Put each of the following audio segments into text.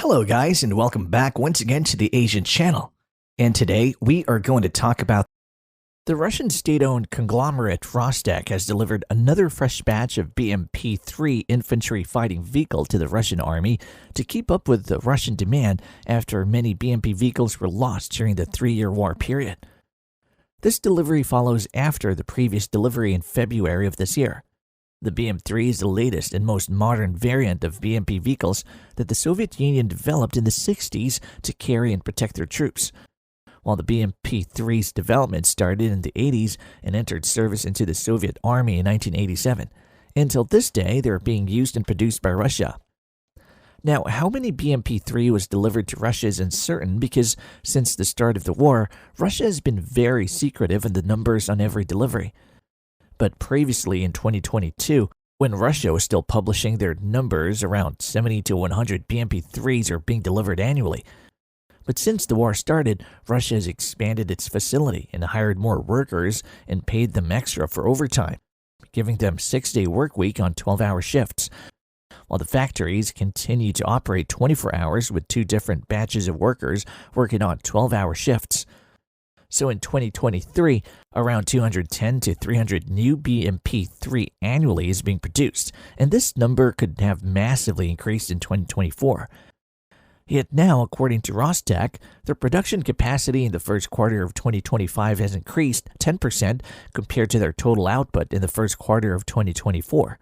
Hello guys, and welcome back once again to the Asian channel. And today we are going to talk about the Russian state-owned conglomerate Rostec has delivered another fresh batch of BMP-3 infantry fighting vehicle to the Russian army to keep up with the Russian demand after many BMP vehicles were lost during the 3-year war period. This delivery follows after the previous delivery in February of this year. The BM-3 is the latest and most modern variant of BMP vehicles that the Soviet Union developed in the 60s to carry and protect their troops. While the BMP-3's development started in the 80s and entered service into the Soviet Army in 1987, until this day they are being used and produced by Russia. Now, how many BMP-3 was delivered to Russia is uncertain because since the start of the war, Russia has been very secretive in the numbers on every delivery. But previously in 2022, when Russia was still publishing their numbers, around 70 to 100 BMP-3s are being delivered annually. But since the war started, Russia has expanded its facility and hired more workers and paid them extra for overtime, giving them 6-day work week on 12-hour shifts, while the factories continue to operate 24 hours with 2 different batches of workers working on 12-hour shifts. So in 2023, around 210 to 300 new BMP-3 annually is being produced, and this number could have massively increased in 2024. Yet now, according to Rostec, their production capacity in the first quarter of 2025 has increased 10% compared to their total output in the first quarter of 2024.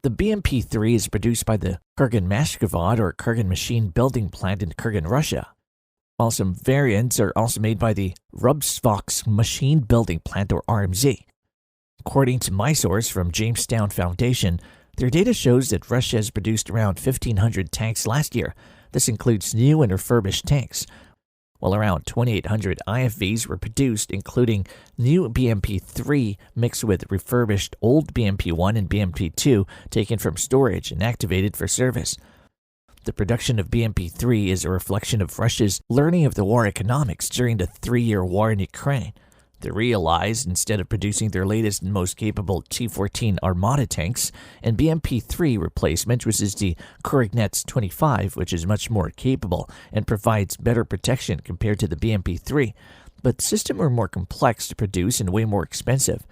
The BMP-3 is produced by the Kurganmashzavod or Kurgan machine building plant in Kurgan, Russia, while some variants are also made by the Rubsvox machine building plant or RMZ. According to my source from Jamestown Foundation, their data shows that Russia has produced around 1,500 tanks last year. This includes new and refurbished tanks, while around 2,800 IFVs were produced, including new BMP-3 mixed with refurbished old BMP-1 and BMP-2 taken from storage and activated for service. The production of BMP-3 is a reflection of Russia's learning of the war economics during the 3-year war in Ukraine. They realized instead of producing their latest and most capable T-14 Armata tanks and BMP-3 replacement, which is the Kurganmashzavod, which is much more capable and provides better protection compared to the BMP-3, but the system are more complex to produce and way more expensive.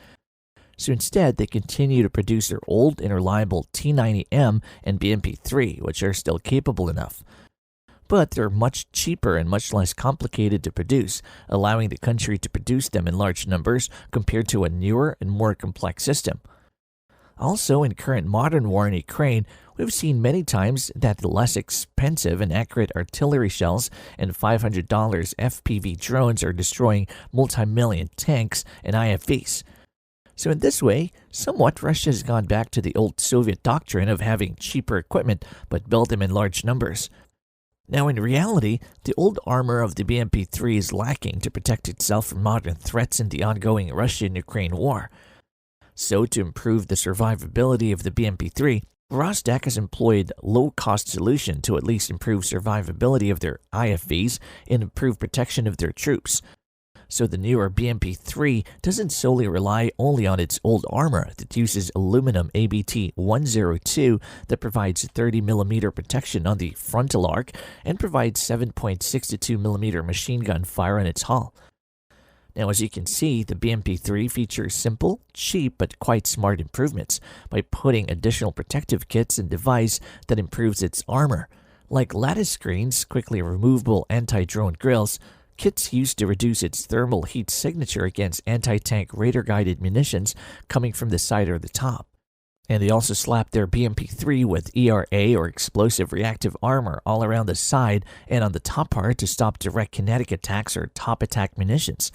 So instead, they continue to produce their old and reliable T-90M and BMP-3, which are still capable enough. But they're much cheaper and much less complicated to produce, allowing the country to produce them in large numbers compared to a newer and more complex system. Also, in current modern war in Ukraine, we've seen many times that the less expensive and accurate artillery shells and $500 FPV drones are destroying multi-million tanks and IFVs. So in this way, somewhat Russia has gone back to the old Soviet doctrine of having cheaper equipment but build them in large numbers. Now in reality, the old armor of the BMP-3 is lacking to protect itself from modern threats in the ongoing Russian-Ukraine war. So to improve the survivability of the BMP-3, Rostec has employed a low-cost solution to at least improve survivability of their IFVs and improve protection of their troops. So the newer BMP-3 doesn't solely rely only on its old armor that uses aluminum ABT-102 that provides 30mm protection on the frontal arc and provides 7.62mm machine gun fire on its hull. Now, as you can see, the BMP-3 features simple, cheap, but quite smart improvements by putting additional protective kits and device that improves its armor, like lattice screens, quickly removable anti-drone grills, kits used to reduce its thermal heat signature against anti-tank radar-guided munitions coming from the side or the top. And they also slapped their BMP-3 with ERA or explosive reactive armor all around the side and on the top part to stop direct kinetic attacks or top attack munitions.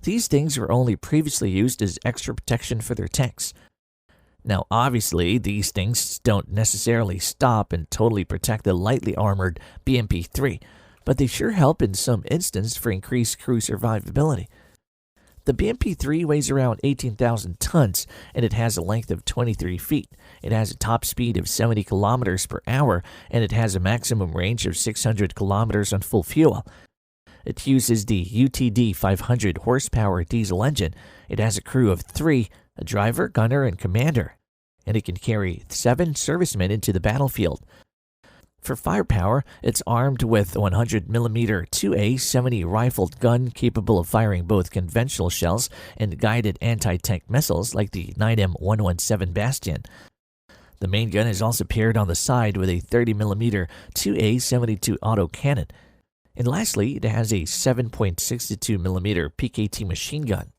These things were only previously used as extra protection for their tanks. Now obviously, these things don't necessarily stop and totally protect the lightly armored BMP-3, but they sure help in some instances for increased crew survivability. The BMP-3 weighs around 18,000 tons, and it has a length of 23 feet. It has a top speed of 70 kilometers per hour, and it has a maximum range of 600 kilometers on full fuel. It uses the UTD 500 horsepower diesel engine. It has a crew of 3, a driver, gunner, and commander, and it can carry 7 servicemen into the battlefield. For firepower, it's armed with a 100mm 2A70 rifled gun capable of firing both conventional shells and guided anti-tank missiles like the 9M117 Bastion. The main gun is also paired on the side with a 30mm 2A72 autocannon. And lastly, it has a 7.62mm PKT machine gun.